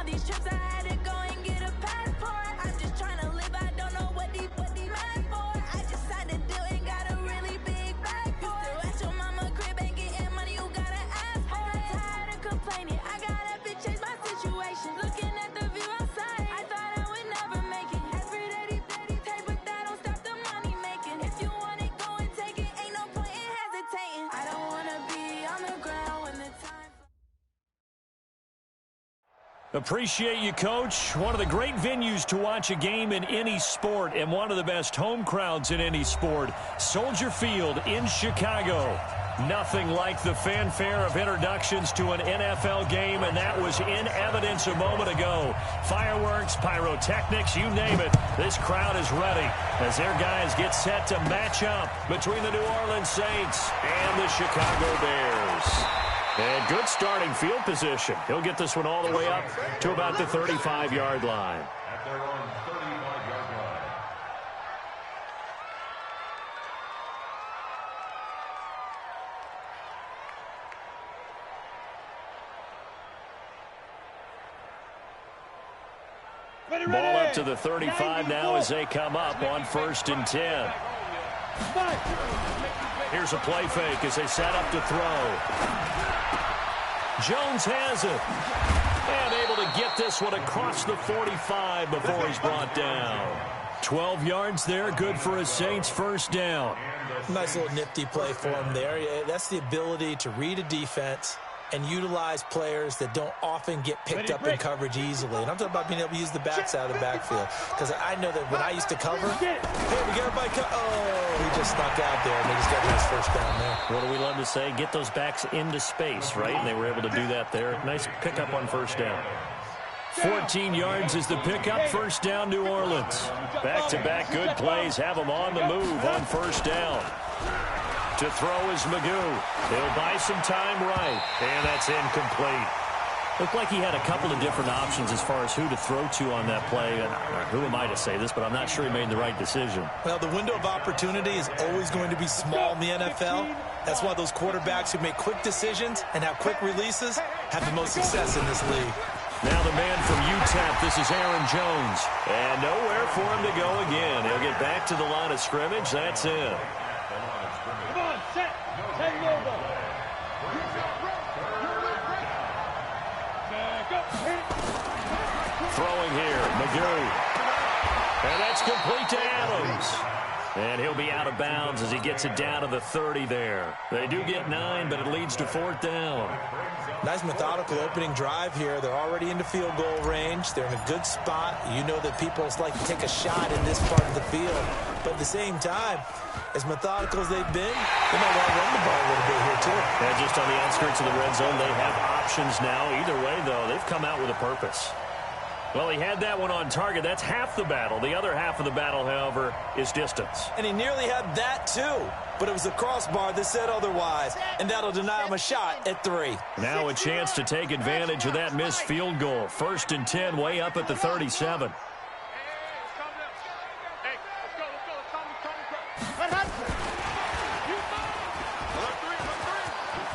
these trips, I had to go and get a passport. I'm just trying to live, I don't know what these mad for. I just signed a deal and got a really big bag for it. You still at your mama crib and getting money, you gotta ask for it. I'm tired of complaining, I gotta change my situation. Looking at the view outside, I thought I would never make it. Every day they take, but that don't stop the money making. If you want it, go and take it, ain't no point in hesitating. I don't wanna be on the ground when the time. Appreciate you, Coach. One of the great venues to watch a game in any sport and one of the best home crowds in any sport. Soldier Field in Chicago. Nothing like the fanfare of introductions to an NFL game, and that was in evidence a moment ago. Fireworks, pyrotechnics, you name it. This crowd is ready as their guys get set to match up between the New Orleans Saints and the Chicago Bears. And good starting field position. He'll get this one all the way up to about the 35-yard line. At their own 35-yard line. Ball up to the 35 now as they come up on 1st and 10. Here's a play fake as they set up to throw. Jones has it. And able to get this one across the 45 before he's brought down. 12 yards there, good for a Saints first down. Nice little nifty play for him there. That's the ability to read a defense and utilize players that don't often get picked up in coverage easily. And I'm talking about being able to use the backside of the backfield. Because I know that when I used to cover, hey, we got everybody oh, he just snuck out there, and they just got his first down there. What do we love to say? Get those backs into space, right? And they were able to do that there. Nice pickup on first down. 14 yards is the pickup. First down, New Orleans. Back-to-back good plays have them on the move on first down. To throw is Magoo. He'll buy some time right, and that's incomplete. Looked like he had a couple of different options as far as who to throw to on that play. And who am I to say this, but I'm not sure he made the right decision. Well, the window of opportunity is always going to be small in the NFL. That's why those quarterbacks who make quick decisions and have quick releases have the most success in this league. Now the man from UTEP, this is Aaron Jones. And nowhere for him to go again. He'll get back to the line of scrimmage. That's it. Throwing here, Magoo. And that's complete to Adams. And he'll be out of bounds as he gets it down to the 30 there. They do get 9, but it leads to 4th down. Nice methodical opening drive here. They're already into field goal range. They're in a good spot. You know that people like to take a shot in this part of the field. But at the same time, as methodical as they've been, they might want to run the ball a little bit here, too. Yeah, just on the outskirts of the red zone, they have options now. Either way, though, they've come out with a purpose. Well, he had that one on target. That's half the battle. The other half of the battle, however, is distance. And he nearly had that, too. But it was a crossbar that said otherwise. And that'll deny him a shot at 3. Now a chance to take advantage of that missed field goal. 1st and 10, way up at the 37.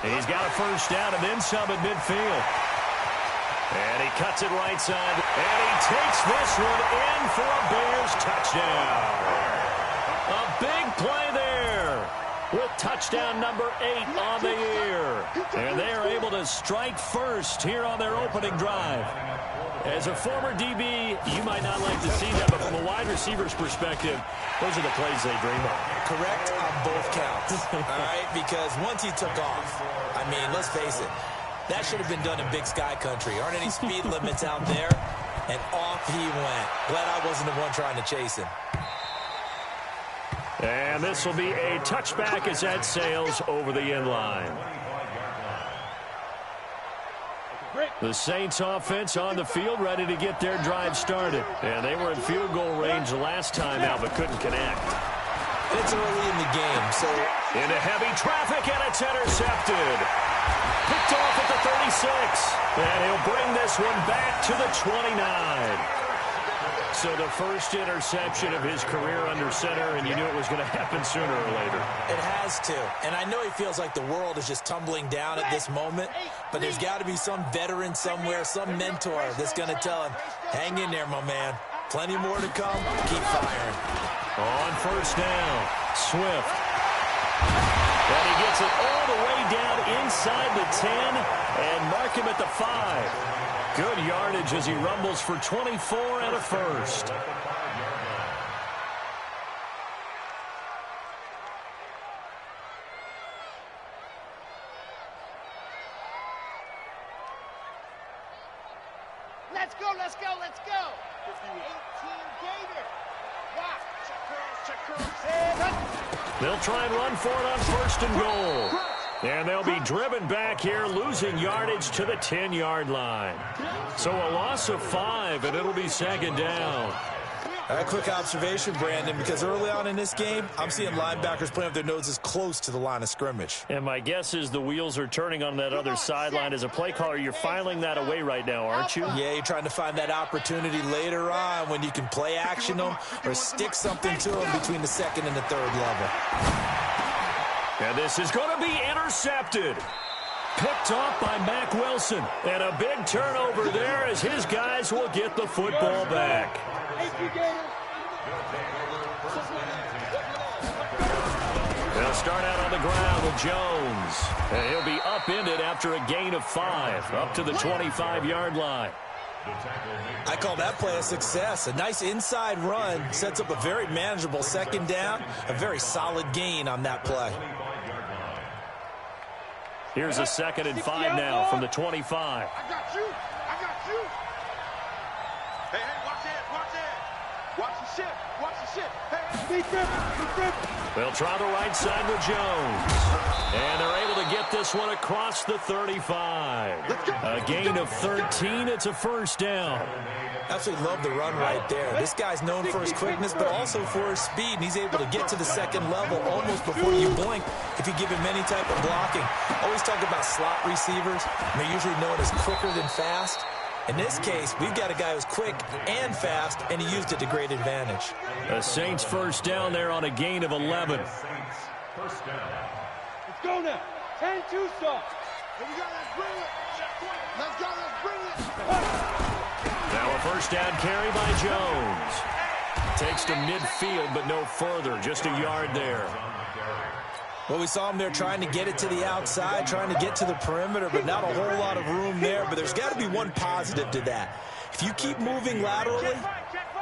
He's got a first down and then some at midfield. And he cuts it right side. And he takes this one in for a Bears touchdown. A big play there with touchdown number 8 on the year. And they are able to strike first here on their opening drive. As a former DB, you might not like to see that, but from a wide receiver's perspective, those are the plays they dream of. Correct on both counts. All right, because once he took off, I mean, let's face it, that should have been done in Big Sky Country. Aren't any speed limits out there? And off he went. Glad I wasn't the one trying to chase him. And this will be a touchback as that sails over the end line. The Saints offense on the field, ready to get their drive started. And they were in field goal range the last time out, but couldn't connect. And it's early in the game, so... Into heavy traffic, and it's intercepted. Picked off at the 36. And he'll bring this one back to the 29. So the first interception of his career under center, and you knew it was going to happen sooner or later. It has to. And I know he feels like the world is just tumbling down at this moment, but there's got to be some veteran somewhere, some mentor that's going to tell him, hang in there, my man. Plenty more to come. Keep firing. On first down, Swift. And he gets it all the way down inside the 10 and mark him at the 5. Good yardage as he rumbles for 24 and a first. Let's go, let's go, let's go. 18 Gator. Watch. They'll try and run for it on first and goal. And they'll be driven back here, losing yardage to the 10-yard line. So a loss of 5, and it'll be second down. A quick observation, Brandon, because early on in this game, I'm seeing linebackers playing with their noses close to the line of scrimmage. And my guess is the wheels are turning on that other sideline. As a play caller, you're filing that away right now, aren't you? Yeah, you're trying to find that opportunity later on when you can play action them or stick something to them between the second and the third level. And this is going to be intercepted. Picked off by Mack Wilson. And a big turnover there as his guys will get the football back. They'll start out on the ground with Jones. And he'll be upended after a gain of 5, up to the 25-yard line. I call that play a success. A nice inside run sets up a very manageable second down, a very solid gain on that play. Here's a 2nd and 5 now from the 25. I got you. I got you. Hey, watch it. Watch the shit. Watch the shit. Hey, be careful. They'll try the right side with Jones. And they're able to get this one across the 35. A gain of 13. It's a first down. Absolutely love the run right there. This guy's known for his quickness, but also for his speed. And he's able to get to the second level almost before you blink if you give him any type of blocking. Always talk about slot receivers. They're usually known as quicker than fast. In this case, we've got a guy who's quick and fast, and he used it to great advantage. The Saints first down there on a gain of 11. Let's go now. 10-2 stop. Here we go. Let's bring it. Let's go. Let's bring it. Now a first down carry by Jones. Takes to midfield, but no further. Just a yard there. Well, we saw him there trying to get it to the outside, trying to get to the perimeter, but not a whole lot of room there. But there's got to be one positive to that. If you keep moving laterally,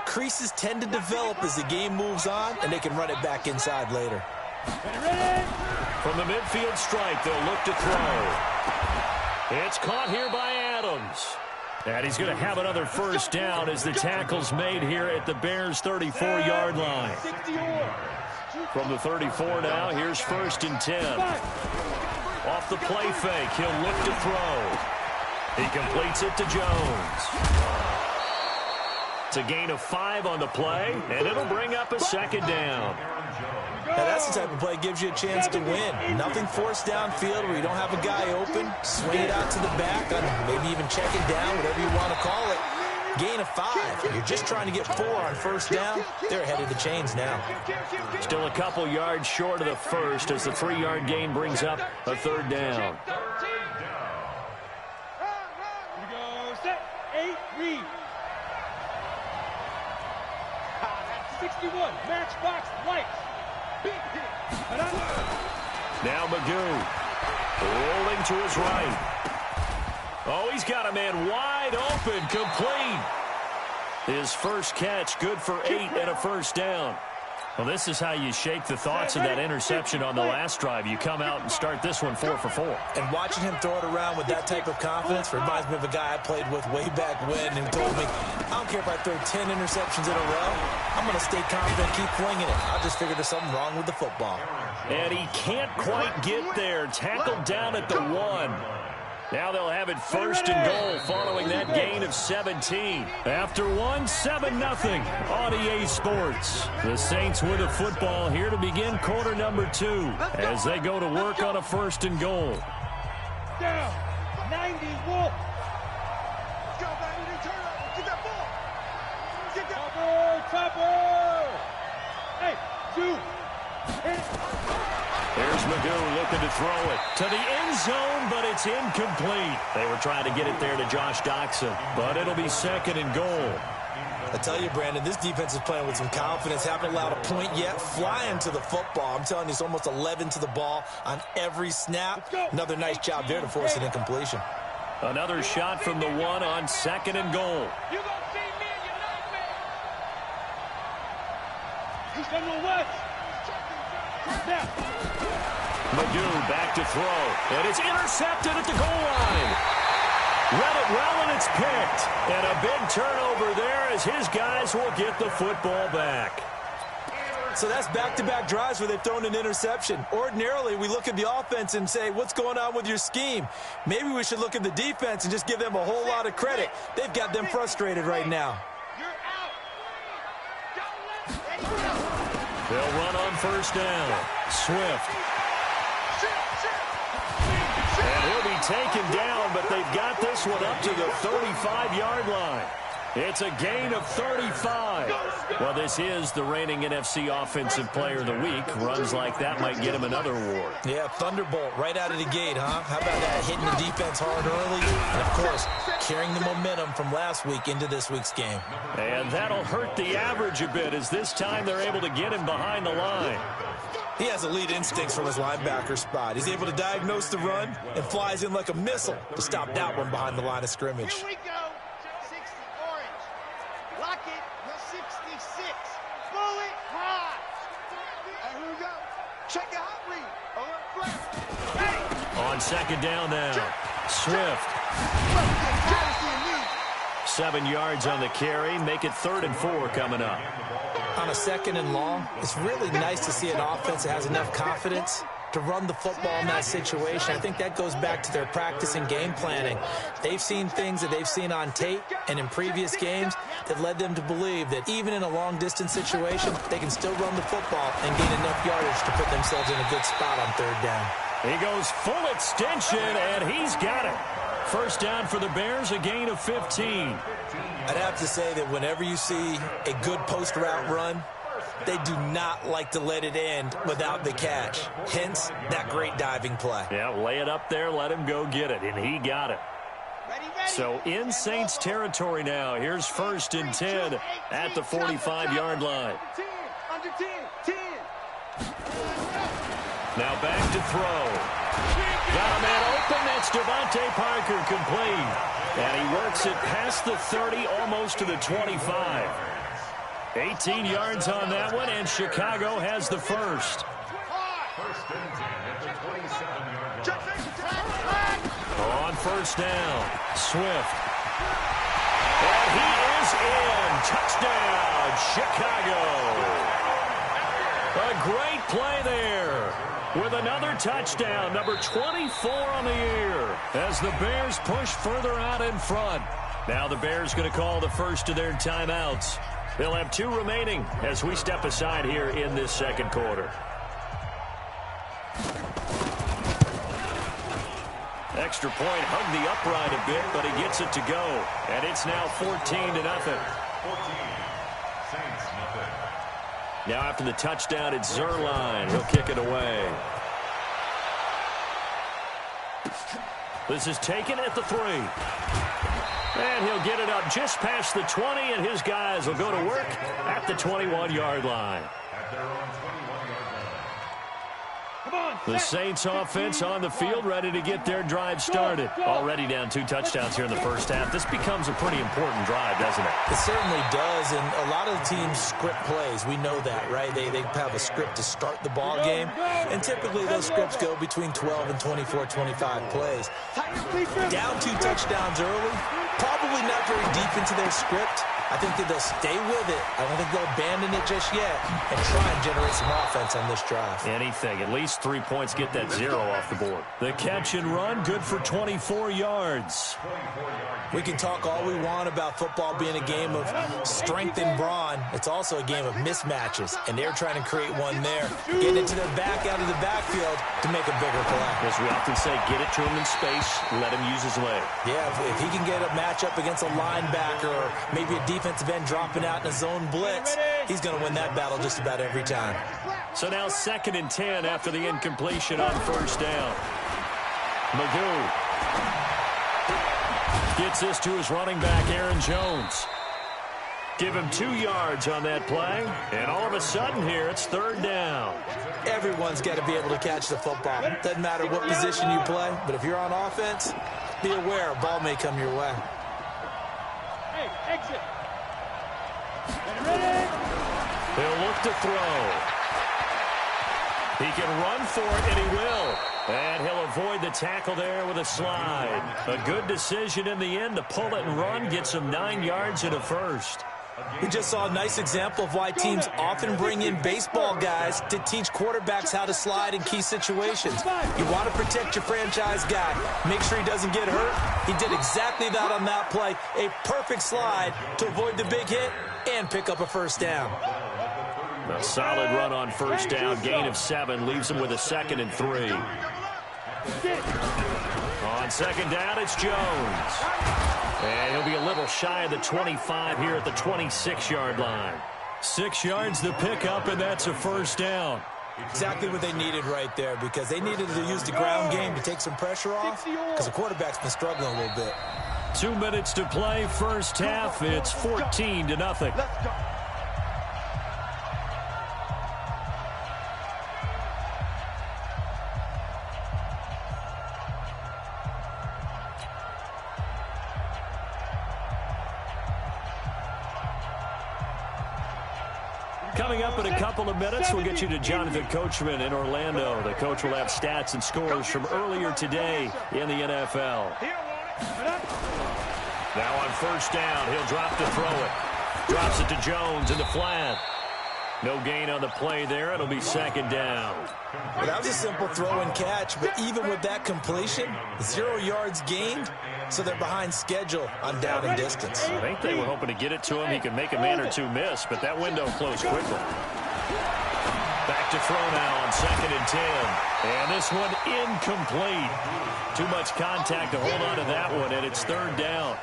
creases tend to develop as the game moves on, and they can run it back inside later. From the midfield stripe, they'll look to throw. It's caught here by Adams. And he's going to have another first down as the tackle's made here at the Bears' 34-yard line. From the 34 now, here's 1st and 10. Off the play fake, he'll look to throw. He completes it to Jones. It's a gain of 5 on the play, and it'll bring up a second down. Now that's the type of play that gives you a chance to win. Nothing forced downfield where you don't have a guy open. Swing it out to the back, maybe even check it down, whatever you want to call it. Gain of 5. You're just trying to get 4 on first down. They're ahead of the chains now. Still a couple yards short of the first as the 3-yard gain brings up a third down. Here we go. Set. 8, read. That's 61. Matchbox lights. Now Magoo rolling to his right. Oh, he's got a man wide open, complete. His first catch, good for 8 and a first down. Well, this is how you shake the thoughts of that interception on the last drive. You come out and start this one 4 for 4. And watching him throw it around with that type of confidence reminds me of a guy I played with way back when who told me, I don't care if I throw 10 interceptions in a row. I'm going to stay confident, keep flinging it. I just figured there's something wrong with the football. And he can't quite get there. Tackled down at the 1. Now they'll have it 1st and goal following that gain of 17. After 1, 7-0 on EA Sports. The Saints with a football here to begin quarter number 2 as they go to work on a 1st and goal. Down. 90 Wolf. Let's go, baby. Turn up. Get that ball. Get Hey, two. There's Magoo looking to throw it to the end zone, but it's incomplete. They were trying to get it there to Josh Doxson, but it'll be 2nd and goal. I tell you, Brandon, this defense is playing with some confidence. Haven't allowed a point yet. Flying to the football. I'm telling you, it's almost 11 to the ball on every snap. Another nice job there to force an incompletion. Another shot from the 1 on 2nd and goal. You gonna see me in your nightmare. He's coming west. Now. Magoo back to throw, and it's intercepted at the goal line. Read it well, and it's picked. And a big turnover there as his guys will get the football back. So that's back-to-back drives where they've thrown an interception. Ordinarily, we look at the offense and say, what's going on with your scheme? Maybe we should look at the defense and just give them a whole lot of credit. They've got them frustrated right now. They'll run on 1st down. Swift. And he'll be taken down, but they've got this one up to the 35-yard line. It's a gain of 35. Well, this is the reigning NFC Offensive Player of the Week. Runs like that might get him another award. Yeah, thunderbolt right out of the gate, huh? How about that? Hitting the defense hard early. And, of course, carrying the momentum from last week into this week's game. And that'll hurt the average a bit as this time they're able to get him behind the line. He has elite instincts from his linebacker spot. He's able to diagnose the run and flies in like a missile to stop that one behind the line of scrimmage. Here we go. 60 orange. Lock it. The 66. Bullet high. Here we go. Check your hot read. Alert, hey. On 2nd down now. Swift. 7 yards on the carry. Make it 3rd and 4 coming up. On a 2nd and long, it's really nice to see an offense that has enough confidence to run the football in that situation. I think that goes back to their practice and game planning. They've seen things that they've seen on tape and in previous games that led them to believe that even in a long-distance situation, they can still run the football and gain enough yardage to put themselves in a good spot on 3rd down. He goes full extension, and he's got it. 1st down for the Bears, a gain of 15. I'd have to say that whenever you see a good post route run, they do not like to let it end without the catch. Hence, that great diving play. Yeah, lay it up there, let him go get it, and he got it. So in Saints territory now. Here's 1st and 10 at the 45-yard line. Under 10. Now back to throw. Got a man open. That's Devontae Parker complete. And he works it past the 30, almost to the 25. 18 yards on that one, and Chicago has the first. 1st and 10 at the 27-yard line. On 1st down, Swift. And he is in. Touchdown, Chicago. A great play there. With another touchdown, number 24 on the year, as the Bears push further out in front. Now the Bears going to call the first of their timeouts. They'll have 2 remaining as we step aside here in this 2nd quarter. Extra point hugged the upright a bit, but he gets it to go. And it's now 14-0. 14. Saints, nothing. Now after the touchdown, it's Zuerlein. He'll kick it away. This is taken at the 3. And he'll get it up just past the 20, and his guys will go to work at the 21-yard line. At their own 21-yard line. The Saints offense on the field, ready to get their drive started. Already down 2 touchdowns here in the first half. This becomes a pretty important drive, doesn't it? It certainly does, and a lot of teams script plays. We know that, right? They have a script to start the ball game, and typically those scripts go between 12 and 24, 25 plays. Down 2 touchdowns early, probably not very deep into their script. I think that they'll stay with it. I don't think they'll abandon it just yet and try and generate some offense on this drive. Anything. At least 3 points, get that 0 off the board. The catch and run, good for 24 yards. We can talk all we want about football being a game of strength and brawn. It's also a game of mismatches, and they're trying to create one there. Getting it to their back out of the backfield to make a bigger play. As we often say, get it to him in space, let him use his leg. Yeah, if he can get a matchup against a linebacker or maybe a defensive end dropping out in a zone blitz, he's going to win that battle just about every time. So now 2nd and 10 after the incompletion on 1st down. Magoo gets this to his running back, Aaron Jones. Give him 2 yards on that play, and all of a sudden here, it's 3rd down. Everyone's got to be able to catch the football. Doesn't matter what position you play, but if you're on offense, be aware a ball may come your way. Hey, exit. He'll look to throw. He can run for it, and he will. And he'll avoid the tackle there with a slide. A good decision in the end to pull it and run, gets him 9 yards and a first. We just saw a nice example of why teams often bring in baseball guys to teach quarterbacks how to slide in key situations. You want to protect your franchise guy. Make sure he doesn't get hurt. He did exactly that on that play. A perfect slide to avoid the big hit and pick up a 1st down. A solid run on 1st down. Gain of 7 leaves him with a 2nd and 3. On 2nd down, it's Jones. And he'll be a little shy of the 25 here at the 26-yard line. 6 yards the pickup, and that's a 1st down. Exactly what they needed right there, because they needed to use the ground game to take some pressure off, because the quarterback's been struggling a little bit. 2 minutes to play, 1st half. It's 14-0. Let's go. Coming up in a couple of minutes, we'll get you to Jonathan Coachman in Orlando. The coach will have stats and scores from earlier today in the NFL. Now on 1st down, he'll drop to throw it. Drops it to Jones in the flat. No gain on the play there. It'll be 2nd down. Well, that was a simple throw and catch, but even with that completion, 0 yards gained, so they're behind schedule on down and distance. I think they were hoping to get it to him. He could make a man or 2 miss, but that window closed quickly. Back to throw now on 2nd and 10. And this one incomplete. Too much contact to hold on to that one, and it's 3rd down.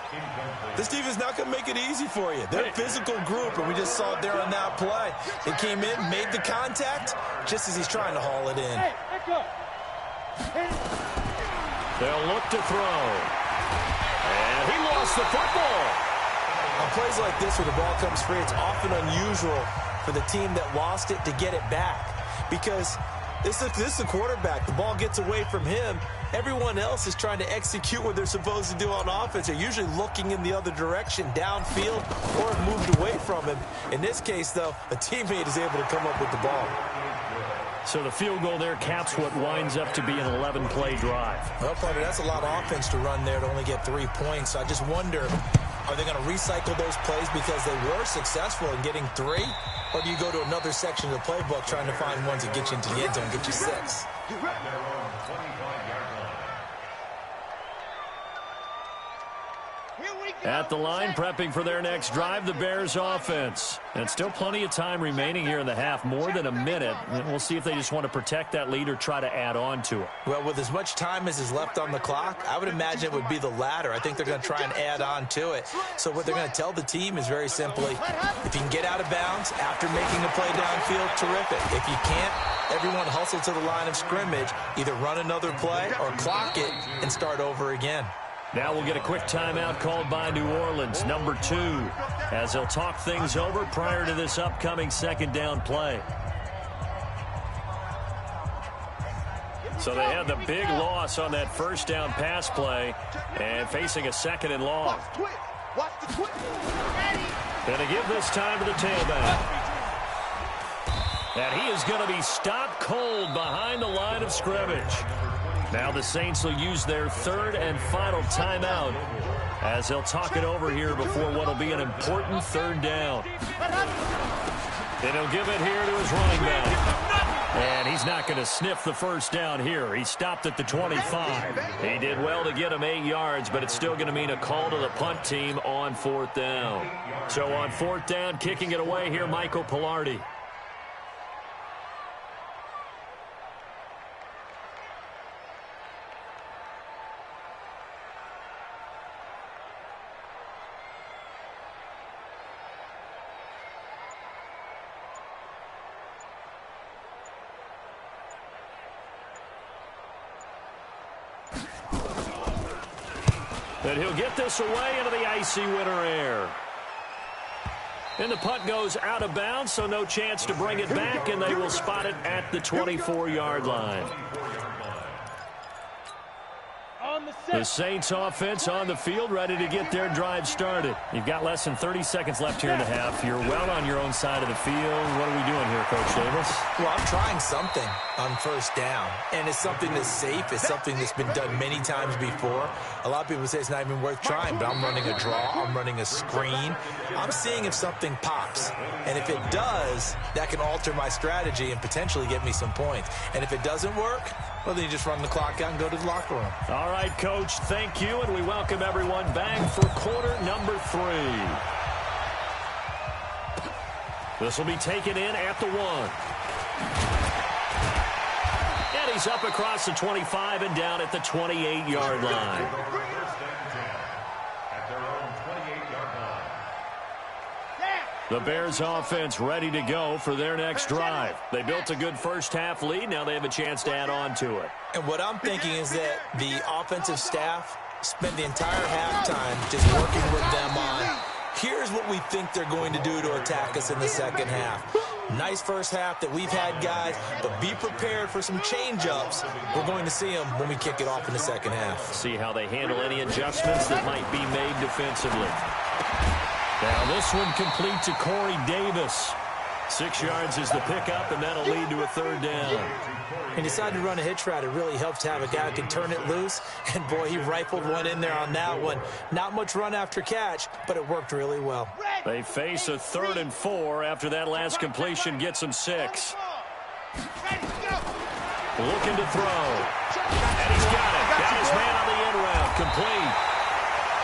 This team is not going to make it easy for you. They're a physical group, and we just saw it there on that play. They came in, made the contact, just as he's trying to haul it in. They'll look to throw. And he lost the football. On plays like this where the ball comes free, it's often unusual for the team that lost it to get it back, because this is the quarterback. The ball gets away from him. Everyone else is trying to execute what they're supposed to do on offense. They're usually looking in the other direction, downfield, or have moved away from him. In this case, though, a teammate is able to come up with the ball. So the field goal there caps what winds up to be an 11-play drive. Well, partner, that's a lot of offense to run there to only get 3 points. So I just wonder, are they going to recycle those plays because they were successful in getting 3? Or do you go to another section of the playbook trying to find ones that get you into the end zone, get you 6? At the line, prepping for their next drive, the Bears offense. And still plenty of time remaining here in the half, more than a minute. And we'll see if they just want to protect that lead or try to add on to it. Well, with as much time as is left on the clock, I would imagine it would be the latter. I think they're going to try and add on to it. So what they're going to tell the team is very simply, if you can get out of bounds after making a play downfield, terrific. If you can't, everyone hustle to the line of scrimmage, either run another play or clock it and start over again. Now we'll get a quick timeout called by New Orleans, number 2, as they'll talk things over prior to this upcoming 2nd down play. So they had the big loss on that 1st down pass play and facing a 2nd and long. And to give this time to the tailback. And he is going to be stopped cold behind the line of scrimmage. Now the Saints will use their 3rd and final timeout as they'll talk it over here before what will be an important 3rd down. And he'll give it here to his running back. And he's not going to sniff the 1st down here. He stopped at the 25. He did well to get him 8 yards, but it's still going to mean a call to the punt team on 4th down. So on 4th down, kicking it away here, Michael Pilardi. And he'll get this away into the icy winter air. And the punt goes out of bounds, so no chance to bring it back, and they will spot it at the 24-yard line. The Saints offense on the field, ready to get their drive started. You've got less than 30 seconds left here in the half. You're well on your own side of the field. What are we doing here, Coach Davis? Well, I'm trying something on first down, and it's something that's safe. It's something that's been done many times before. A lot of people say it's not even worth trying, but I'm running a draw. I'm running a screen. I'm seeing if something pops, and if it does, that can alter my strategy and potentially get me some points. And if it doesn't work, well, then you just run the clock out and go to the locker room. All right, Coach, thank you, and we welcome everyone back for quarter number 3. This will be taken in at the 1. And he's up across the 25 and down at the 28-yard line. The Bears offense ready to go for their next drive. They built a good first-half lead. Now they have a chance to add on to it. And what I'm thinking is that the offensive staff spent the entire halftime just working with them on, here's what we think they're going to do to attack us in the second half. Nice first half that we've had, guys, but be prepared for some change-ups. We're going to see them when we kick it off in the second half. See how they handle any adjustments that might be made defensively. Now this one complete to Corey Davis. 6 yards is the pickup, and that'll lead to a third down. He decided to run a hitch route. It really helps to have a guy who can turn it loose. And, boy, he rifled one in there on that one. Not much run after catch, but it worked really well. They face a 3rd and 4 after that last completion gets them 6. Looking to throw. And he's got it. Got his man on the end route. Complete.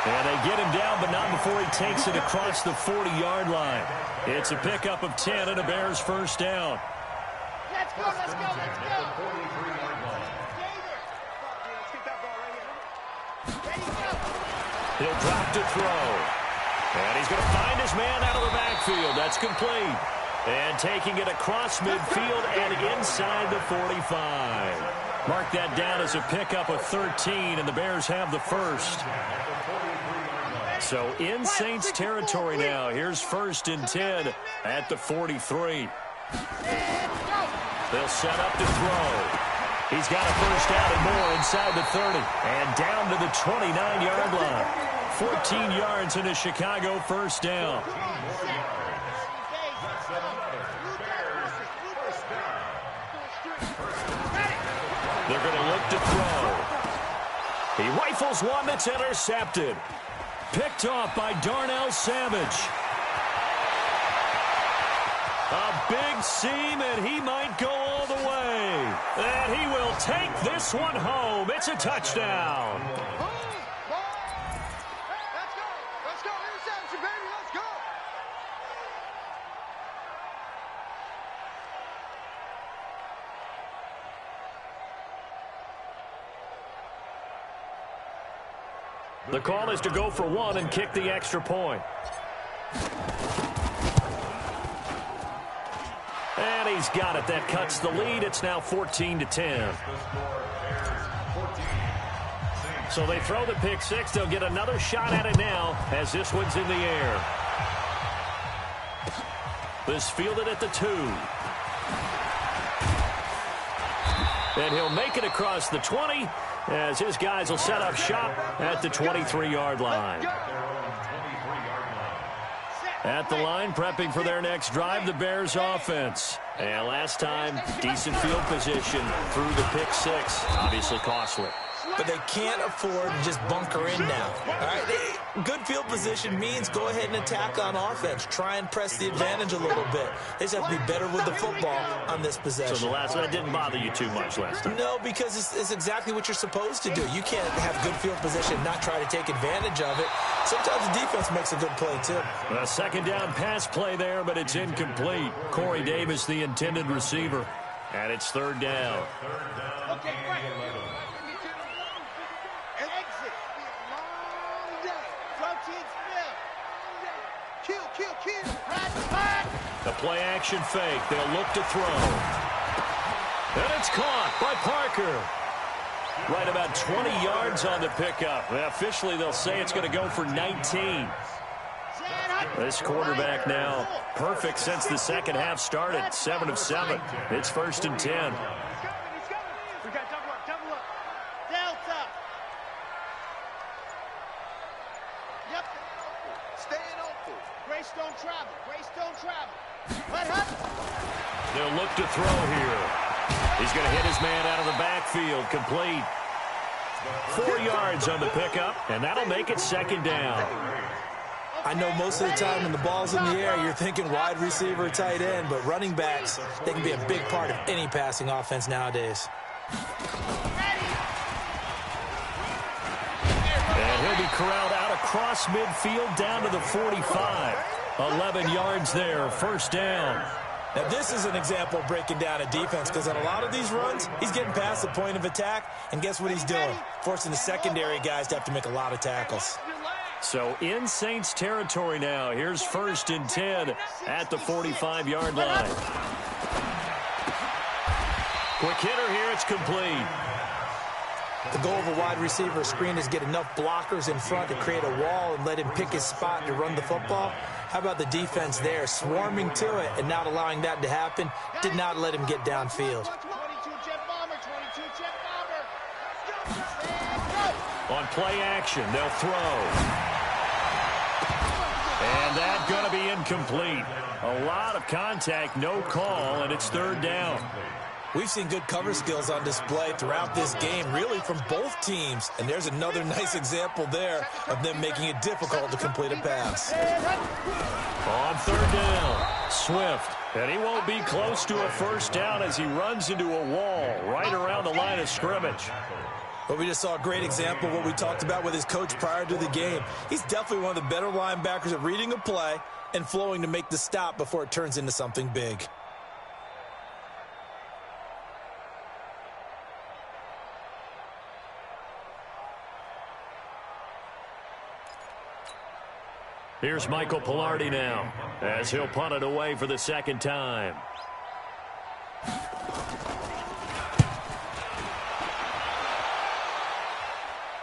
And they get him down, but not before he takes it across the 40-yard line. It's a pickup of 10 and a Bears first down. Let's go, let's go, let's go. He'll drop to throw. And he's going to find his man out of the backfield. That's complete. And taking it across midfield and inside the 45. Mark that down as a pickup of 13, and the Bears have the first. So in Saints territory now. Here's 1st and 10 at the 43. They'll set up to throw. He's got a first down and more inside the 30. And down to the 29-yard line. 14 yards in a Chicago first down. They're going to look to throw. He rifles one that's intercepted. Picked off by Darnell Savage. A big seam, and he might go all the way. And he will take this one home. It's a touchdown. Let's go, interception, baby, let's go. The call is to go for 1 and kick the extra point. And he's got it. That cuts the lead. It's now 14-10. So they throw the pick 6. They'll get another shot at it now as this one's in the air. This fielded at the 2. And he'll make it across the 20 as his guys will set up shop at the 23-yard line. At the line, prepping for their next drive, the Bears offense. And last time, decent field position through the pick 6. Obviously costly. But they can't afford to just bunker in now. All right? Good field position means go ahead and attack on offense. Try and press the advantage a little bit. They just have to be better with the football on this possession. So that didn't bother you too much last time? No, because it's exactly what you're supposed to do. You can't have good field position and not try to take advantage of it. Sometimes the defense makes a good play, too. A second down pass play there, but it's incomplete. Corey Davis, the intended receiver. And it's 3rd down. Okay, right. An exit. Long day. Protein spill. Kill. Right. The play action fake. They'll look to throw. And it's caught by Parker. Right about 20 yards on the pickup. Officially, they'll say it's going to go for 19. This quarterback now perfect since the second half started. 7 of 7. It's 1st and 10. We got double up. Delta. Yep. Staying open. Grace don't travel. Let her. They'll look to throw here. He's going to hit his man out of the backfield. Complete. 4 yards on the pickup, and that'll make it 2nd down. I know most of the time when the ball's in the air, you're thinking wide receiver, tight end, but running backs, they can be a big part of any passing offense nowadays. And he'll be corralled out across midfield down to the 45. 11 yards there, 1st down. Now, this is an example of breaking down a defense because on a lot of these runs, he's getting past the point of attack, and guess what he's doing? Forcing the secondary guys to have to make a lot of tackles. So in Saints territory now. Here's 1st and 10 at the 45-yard line. Quick hitter here. It's complete. The goal of a wide receiver screen is get enough blockers in front to create a wall and let him pick his spot to run the football. How about the defense there, swarming to it and not allowing that to happen? Did not let him get downfield. 22 jet bomber. On play action, they'll throw. And that's going to be incomplete. A lot of contact, no call, and it's 3rd down. We've seen good cover skills on display throughout this game, really from both teams. And there's another nice example there of them making it difficult to complete a pass. On 3rd down, Swift. And he won't be close to a 1st down as he runs into a wall right around the line of scrimmage. But we just saw a great example of what we talked about with his coach prior to the game. He's definitely one of the better linebackers at reading a play and flowing to make the stop before it turns into something big. Here's Michael Palardy now as he'll punt it away for the 2nd time.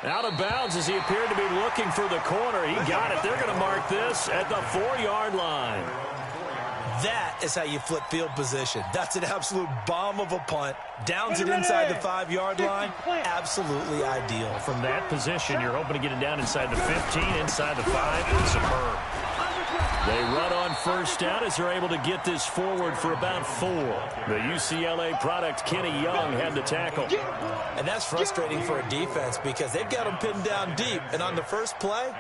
Out of bounds as he appeared to be looking for the corner. He got it. They're going to mark this at the 4-yard line. That is how you flip field position. That's an absolute bomb of a punt. Downs it inside the 5-yard line. Absolutely ideal. From that position, you're hoping to get it down inside the 15, inside the 5. Superb. They run on 1st down as they're able to get this forward for about 4. The UCLA product, Kenny Young, had the tackle. And that's frustrating for a defense because they've got them pinned down deep. And on the first play,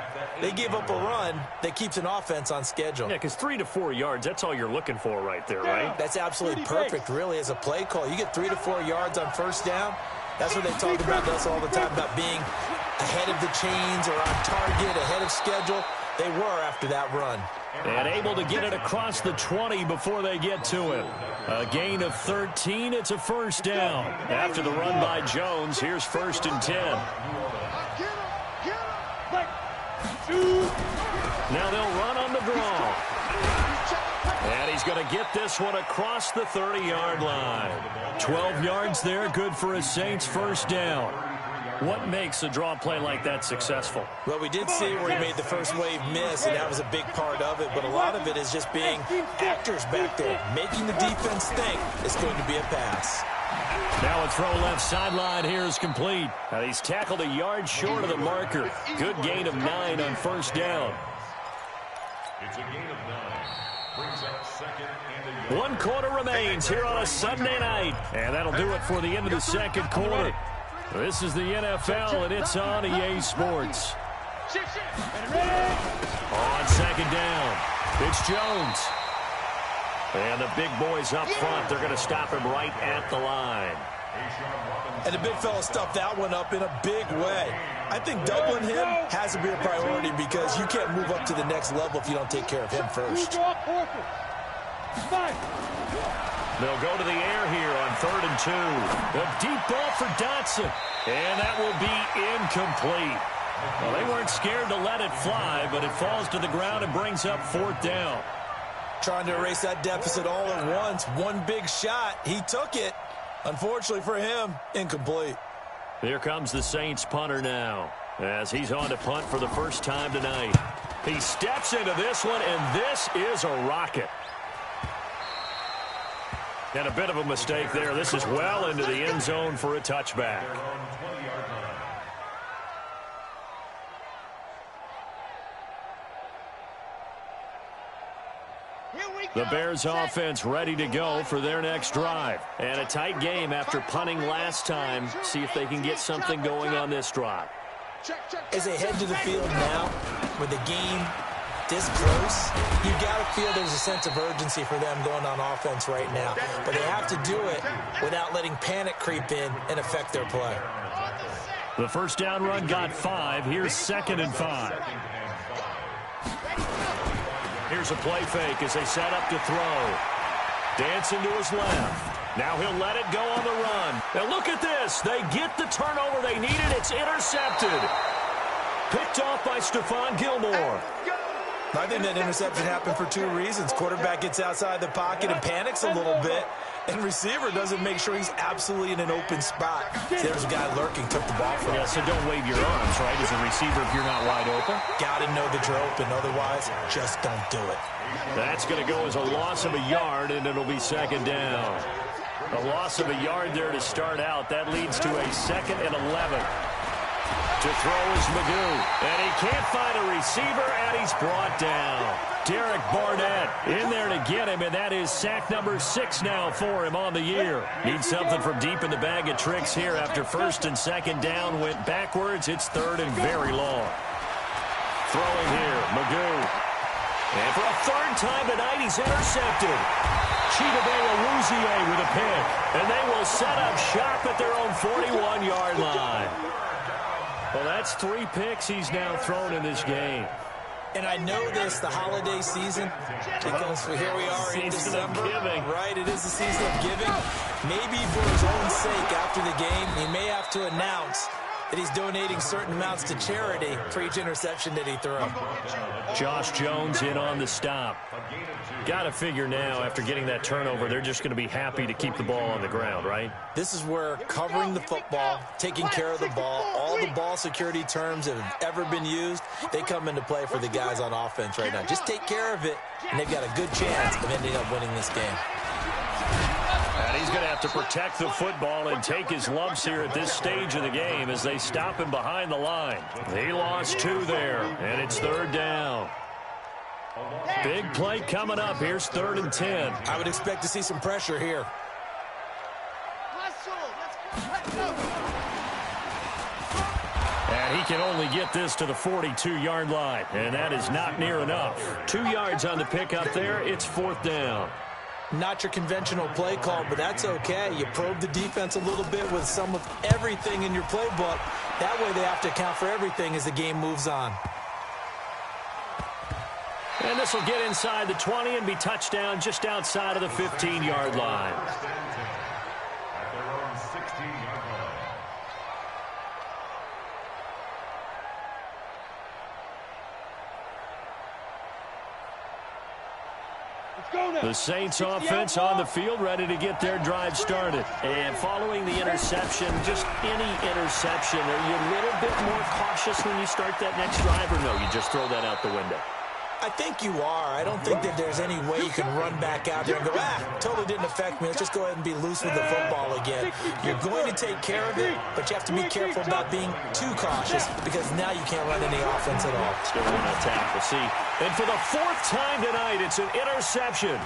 they give up a run that keeps an offense on schedule. Yeah, because 3 to 4 yards, that's all you're looking for right there, right? That's absolutely perfect, really, as a play call. You get 3 to 4 yards on 1st down. That's what they talk about us all the time, about being ahead of the chains or on target, ahead of schedule. They were after that run. And able to get it across the 20 before they get to him. A gain of 13. It's a 1st down. After the run by Jones, here's 1st and 10. Now they'll run on the draw. And he's going to get this one across the 30-yard line. 12 yards there, good for a Saints 1st down. What makes a draw play like that successful? Well, we did see where he made the first wave miss, and that was a big part of it. But a lot of it is just being actors back there, making the defense think it's going to be a pass. Now a throw left sideline here is complete. Now he's tackled a yard short of the marker. Good gain of 9 on 1st down. It's a gain of 9. Brings up 2nd and 1 quarter remains here on a Sunday night. And that'll do it for the end of the 2nd quarter. This is the NFL, and it's on EA Sports. On 2nd down, it's Jones. And the big boys up front, they're going to stop him right at the line. And the big fella stuffed that one up in a big way. I think doubling him has to be a priority because you can't move up to the next level if you don't take care of him first. They'll go to the air here on 3rd and 2. A deep ball for Dotson. And that will be incomplete. Well, they weren't scared to let it fly, but it falls to the ground and brings up 4th down. Trying to erase that deficit all at once. One big shot. He took it. Unfortunately for him, incomplete. Here comes the Saints punter now, as he's on to punt for the first time tonight. He steps into this one, and this is a rocket. And a bit of a mistake there. This is well into the end zone for a touchback. The Bears offense ready to go for their next drive. And a tight game after punting last time. See if they can get something going on this drive. As they head to the field now, with the game this close, you've got to feel there's a sense of urgency for them going on offense right now. But they have to do it without letting panic creep in and affect their play. The first down run got 5. Here's 2nd and 5. Here's a play fake as they set up to throw. Dancing to his left. Now he'll let it go on the run. Now look at this. They get the turnover they needed. It's intercepted. Picked off by Stephon Gilmore. I think that interception happened for 2 reasons. Quarterback gets outside the pocket and panics a little bit, and receiver doesn't make sure he's absolutely in an open spot. There's a guy lurking, took the ball from him. Yeah, so don't wave your arms, right, as a receiver if you're not wide open. Got to know that you're open. Otherwise, just don't do it. That's going to go as a loss of a yard, and it'll be 2nd down. A loss of a yard there to start out. That leads to a 2nd and 11. To throw is Magoo, and he can't find a receiver, and he's brought down. Derek Barnett in there to get him, and that is sack number 6 now for him on the year. Needs something from deep in the bag of tricks here after 1st and 2nd down. Went backwards. It's 3rd and very long. Throwing here, Magoo. And for a 3rd time tonight, he's intercepted. Chidobe Awuzie with a pick, and they will set up shop at their own 41-yard line. Well, that's 3 picks he's now thrown in this game. And I know this, the holiday season, because here we are in December. Right, it is the season of giving. Maybe for his own sake after the game, he may have to announce that he's donating certain amounts to charity for each interception that he throws. Josh Jones in on the stop. Got to figure now, after getting that turnover, they're just going to be happy to keep the ball on the ground, right? This is where covering the football, taking care of the ball, all the ball security terms that have ever been used, they come into play for the guys on offense right now. Just take care of it, and they've got a good chance of ending up winning this game. And he's going to have to protect the football and take his lumps here at this stage of the game as they stop him behind the line. He lost 2 there, and it's 3rd down. Big play coming up. Here's 3rd and 10. I would expect to see some pressure here. And he can only get this to the 42-yard line, and that is not near enough. 2 yards on the pickup there. It's 4th down. Not your conventional play call, but that's okay. You probe the defense a little bit with some of everything in your playbook. That way they have to account for everything as the game moves on. And this will get inside the 20 and be touchdown just outside of the 15-yard line. The Saints offense on the field, ready to get their drive started. And following the interception, just any interception, are you a little bit more cautious when you start that next drive, or no, you just throw that out the window? I think you are. I don't think that there's any way you can run back out there and go, totally didn't affect me. Let's just go ahead and be loose with the football again. You're going to take care of it, but you have to be careful about being too cautious because now you can't run any offense at all. Still on that tackle. See, and for the 4th time tonight, it's an interception.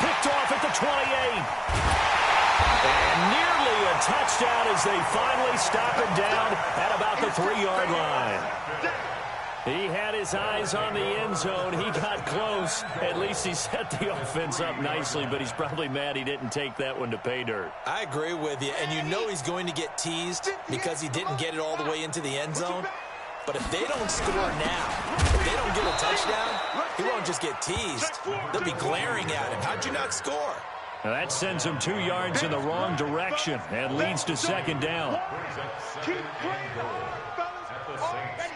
Picked off at the 28. And nearly a touchdown as they finally stop him down at about the 3-yard line. He had his eyes on the end zone. He got close. At least he set the offense up nicely, but he's probably mad he didn't take that one to pay dirt. I agree with you, and you know he's going to get teased because he didn't get it all the way into the end zone. But if they don't score now, if they don't get a touchdown, he won't just get teased. They'll be glaring at him. How'd you not score? Now that sends him 2 yards in the wrong direction and leads to 2nd down.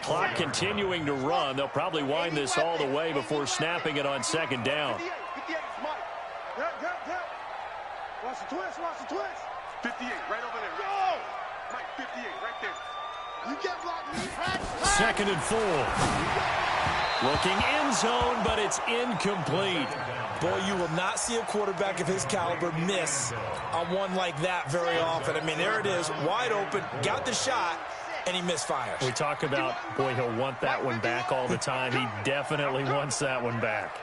Clock continuing to run. They'll probably wind this all the way before snapping it on 2nd down. Watch the twist, watch the twist. 58, right over there. Go! Second and 4. Looking end zone, but it's incomplete. Boy, you will not see a quarterback of his caliber miss on one like that very often. I mean, there it is, wide open, got the shot, and he misfires. We talk about, boy, he'll want that one back all the time. He definitely wants that one back.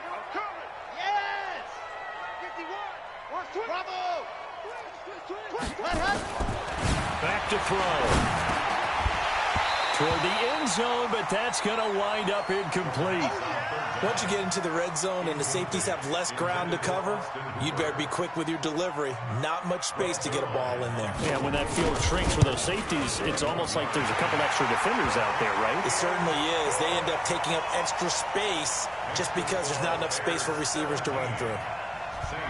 Yes! 51. Bravo! Back to throw. Toward the end zone, but that's going to wind up incomplete. Once you get into the red zone and the safeties have less ground to cover, you'd better be quick with your delivery. Not much space to get a ball in there. Yeah, when that field shrinks with those safeties, it's almost like there's a couple extra defenders out there, right? It certainly is. They end up taking up extra space just because there's not enough space for receivers to run through.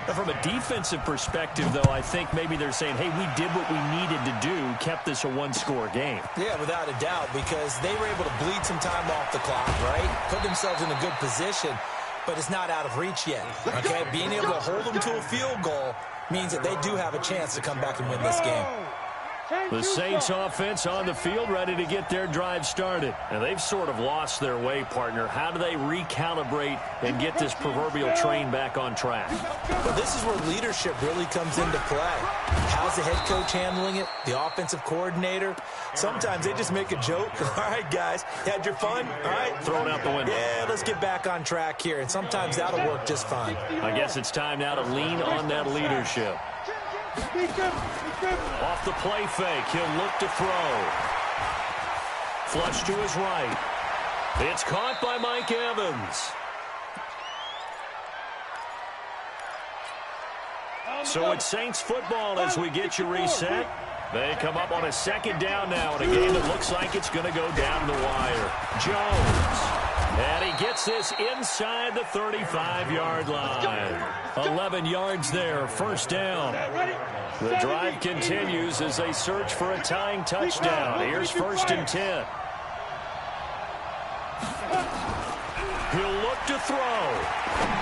But from a defensive perspective, though, I think maybe they're saying, hey, we did what we needed to do, kept this a one-score game. Yeah, without a doubt, because they were able to bleed some time off the clock, right? Put themselves in a good position, but it's not out of reach yet, okay? Being able to hold them to a field goal means that they do have a chance to come back and win this game. The Saints offense on the field, ready to get their drive started. And they've sort of lost their way, partner. How do they recalibrate and get this proverbial train back on track? Well, this is where leadership really comes into play. How's the head coach handling it? The offensive coordinator? Sometimes they just make a joke. All right, guys, you had your fun? All right. Throw it out the window. Yeah, let's get back on track here. And sometimes that'll work just fine. I guess it's time now to lean on that leadership. Off the play fake, he'll look to throw. Flush to his right. It's caught by Mike Evans. So it's Saints football as we get you reset. They come up on a second down now in a game that looks like it's going to go down the wire. Jones. And he gets this inside the 35-yard line. 11 yards there, first down. The drive continues as they search for a tying touchdown. Here's 1st and 10. He'll look to throw.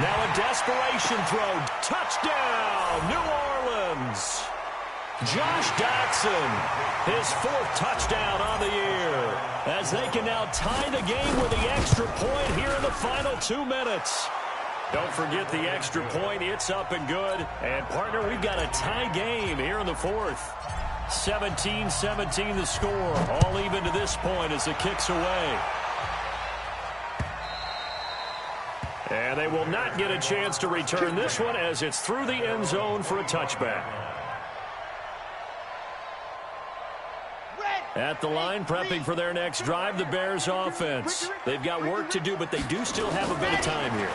Now a desperation throw. Touchdown, New Orleans. Josh Doctson, his 4th touchdown on the year, as they can now tie the game with the extra point here in the final 2 minutes. Don't forget the extra point. It's up and good. And, partner, we've got a tie game here in the 4th. 17-17 the score. All even to this point as the kick's away. And they will not get a chance to return this one as it's through the end zone for a touchback. At the line, prepping for their next drive, the Bears offense. They've got work to do, but they do still have a bit of time here.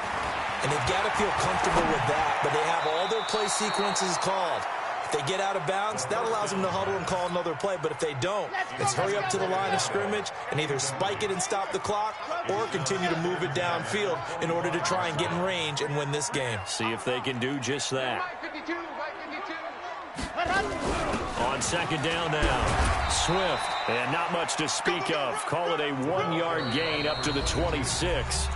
And they've got to feel comfortable with that, but they have all their play sequences called. If they get out of bounds, that allows them to huddle and call another play. But if they don't, it's hurry up to the line of scrimmage and either spike it and stop the clock or continue to move it downfield in order to try and get in range and win this game. See if they can do just that. On second down now, Swift, and not much to speak of. Call it a 1-yard gain up to the 26.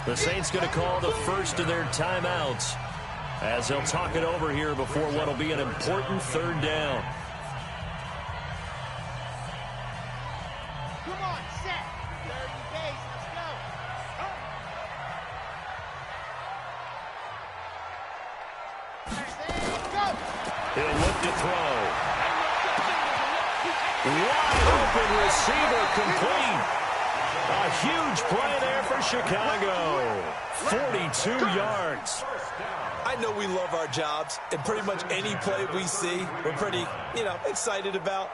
The Saints going to call the first of their timeouts as they'll talk it over here before what will be an important 3rd down. Come on, set. 30 base, let's go. Go. He'll look to throw. Wide open receiver complete. A huge play there for Chicago. 42 yards. I know we love our jobs, and pretty much any play we see, we're pretty, excited about.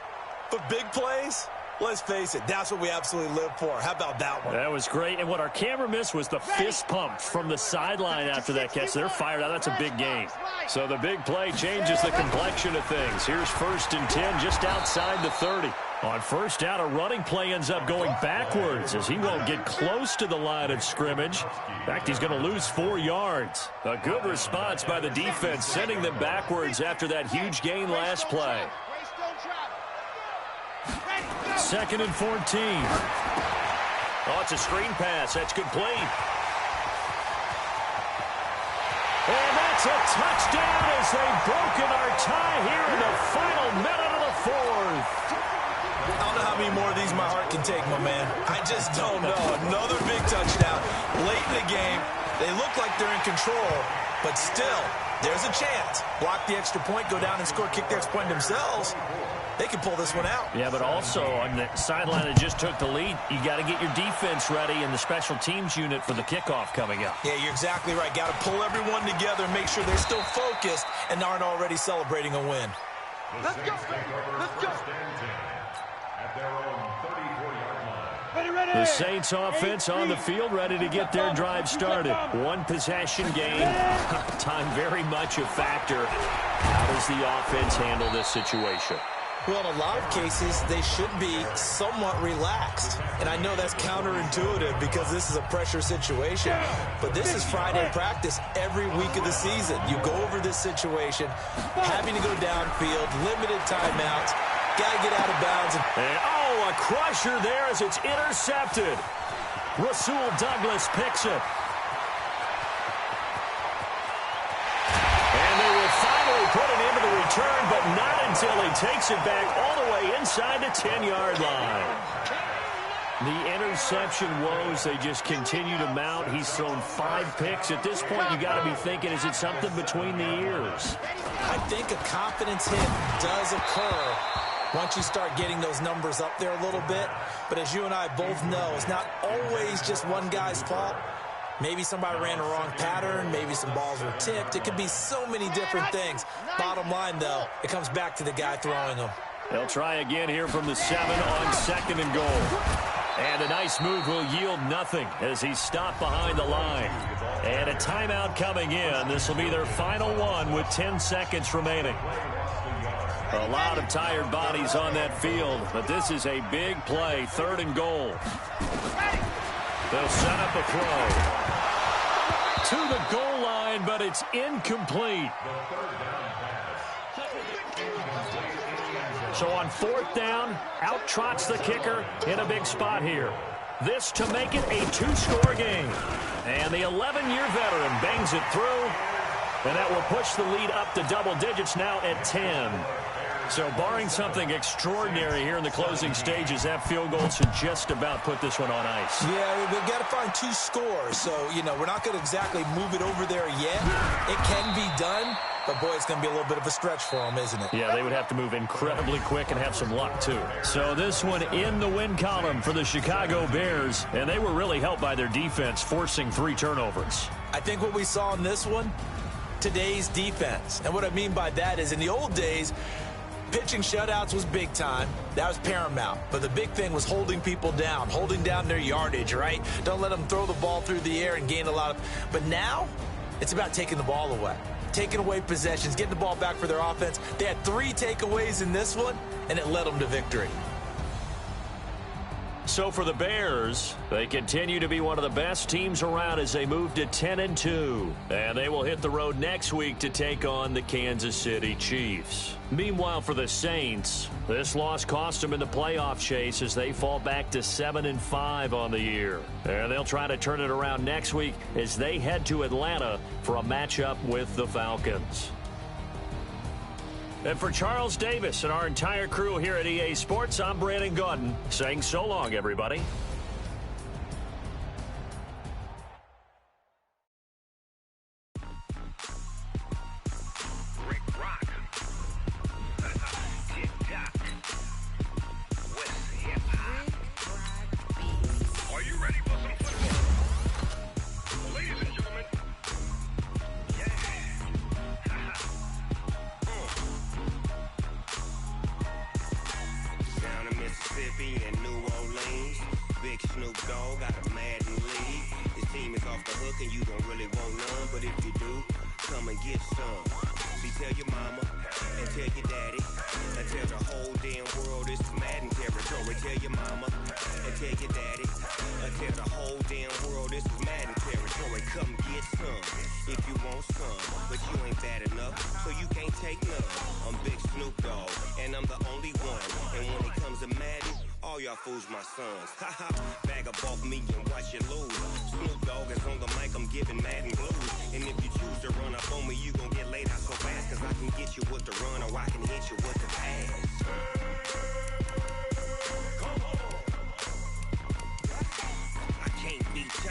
But big plays, let's face it, that's what we absolutely live for. How about that one? That was great. And what our camera missed was the fist pump from the sideline after that catch. They're fired out. That's a big gain. So the big play changes the complexion of things. Here's 1st and 10 just outside the 30. On 1st down, a running play ends up going backwards as he won't get close to the line of scrimmage. In fact, he's going to lose 4 yards. A good response by the defense, sending them backwards after that huge gain last play. 2nd and 14. Oh, it's a screen pass. That's complete. And that's a touchdown as they've broken our tie here in the final minute of the 4th. I don't know how many more of these my heart can take, my man. I just don't know. Another big touchdown late in the game. They look like they're in control, but still, there's a chance. Block the extra point, go down and score, kick the extra point themselves. They can pull this one out. Yeah, but also on the sideline that just took the lead, you got to get your defense ready and the special teams unit for the kickoff coming up. Yeah, you're exactly right. Got to pull everyone together and make sure they're still focused and aren't already celebrating a win. Let's go. Let's go. At their own 34-yard line. Ready. The Saints offense on the field, ready to get their drive started. One possession game. Time very much a factor. How does the offense handle this situation? Well, in a lot of cases, they should be somewhat relaxed. And I know that's counterintuitive because this is a pressure situation. But this is Friday practice every week of the season. You go over this situation, having to go downfield, limited timeouts, got to get out of bounds. And, a crusher there as it's intercepted. Rasul Douglas picks it. And they will finally put it into the return, but not until he takes it back all the way inside the 10-yard line. The interception woes, they just continue to mount. He's thrown 5 picks. At this point, you got to be thinking, is it something between the ears? I think a confidence hit does occur once you start getting those numbers up there a little bit. But as you and I both know, it's not always just one guy's fault. Maybe somebody ran a wrong pattern. Maybe some balls were tipped. It could be so many different things. Bottom line, though, it comes back to the guy throwing them. They'll try again here from the 7 on 2nd and goal. And a nice move will yield nothing as he's stopped behind the line. And a timeout coming in. This will be their final one with 10 seconds remaining. A lot of tired bodies on that field, but this is a big play, 3rd and goal. They'll set up a throw to the goal line, but it's incomplete. So on 4th down, out trots the kicker in a big spot here. This to make it a 2-score game. And the 11-year veteran bangs it through, and that will push the lead up to double digits now at 10. So barring something extraordinary here in the closing stages, that field goal should just about put this one on ice. Yeah, we've got to find 2 scores. So, we're not going to exactly move it over there yet. It can be done, but, boy, it's going to be a little bit of a stretch for them, isn't it? Yeah, they would have to move incredibly quick and have some luck, too. So this one in the win column for the Chicago Bears, and they were really helped by their defense, forcing 3 turnovers. I think what we saw in this one, today's defense. And what I mean by that is in the old days, pitching shutouts was big time. That was paramount. But the big thing was holding people down, holding down their yardage, right? Don't let them throw the ball through the air and gain a lot of... But now, it's about taking the ball away. Taking away possessions, getting the ball back for their offense. They had 3 takeaways in this one, and it led them to victory. So for the Bears, they continue to be one of the best teams around as they move to 10-2. And they will hit the road next week to take on the Kansas City Chiefs. Meanwhile, for the Saints, this loss cost them in the playoff chase as they fall back to 7-5 on the year. And they'll try to turn it around next week as they head to Atlanta for a matchup with the Falcons. And for Charles Davis and our entire crew here at EA Sports, I'm Brandon Gaudin saying so long, everybody.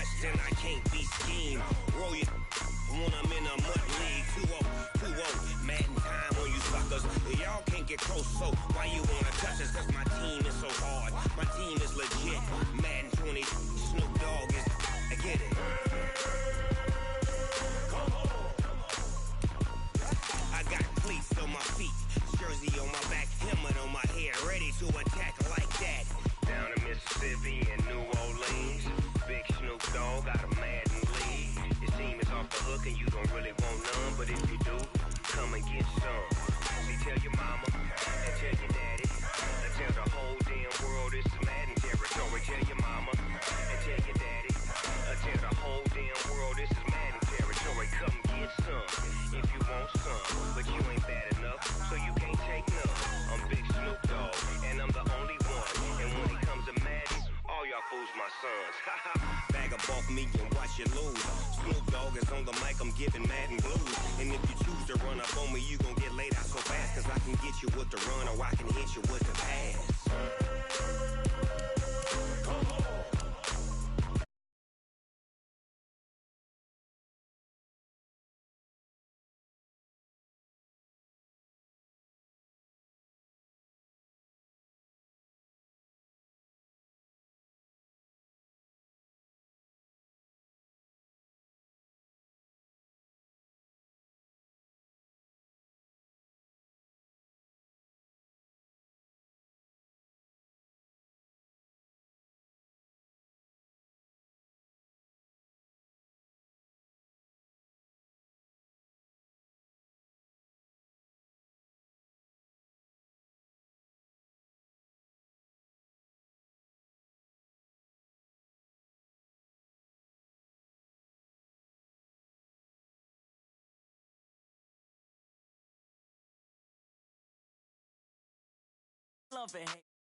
finessed and I can't be schemed. Roll your when I'm in a mud league. 2-0, Madden time on you suckers. Y'all can't get close, so why you wanna touch us? Cause my team is so hard. My team is legit. Madden 20, Snoop Dogg is. I get it. I got cleats on my feet, jersey on my back, helmet on my head, ready to attack like that. Down in Mississippi and New Orleans, Big Snoop Dogg got a Madden league. Your team is off the hook and you don't really want none, but if you do, come and get some. See, tell your mama and tell your daddy, and tell the whole damn world it's Madden territory. Tell your mama and tell your daddy, and tell the whole damn world this is Madden territory. Come get some if you want some, but you ain't bad enough, so you can't take none. I'm Big Snoop Dogg, and I'm the only one. And when it comes to Madden, all y'all fools my sons. Bag up off me and watch you lose. Snoop Dogg is on the mic, I'm giving Madden blues. And if you choose to run up on me, you gon' get laid out so fast. Cause I can get you with the run or I can hit you with the pass. Love it.